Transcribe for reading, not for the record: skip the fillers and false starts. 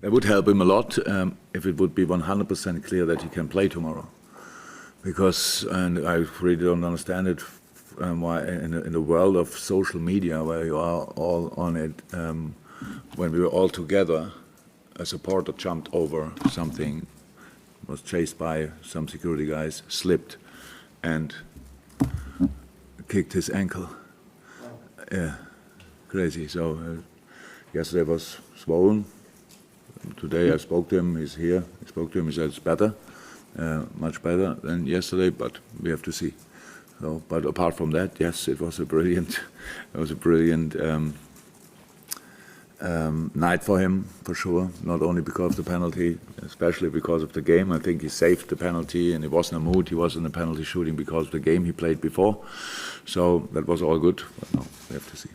That would help him a lot if it would be 100% clear that he can play tomorrow. Because, and I really don't understand it, why in the world of social media where you are all on it, when we were all together, a supporter jumped over something, was chased by some security guys, slipped and kicked his ankle. Yeah, crazy. So yesterday was swollen. Today I spoke to him, he's here. I spoke to him, he said it's better, much better than yesterday, but we have to see. So, but apart from that, yes, it was a brilliant night for him, for sure. Not only because of the penalty, especially because of the game. I think he saved the penalty and he was in a mood. He was in the penalty shooting because of the game he played before. So that was all good, but no, we have to see.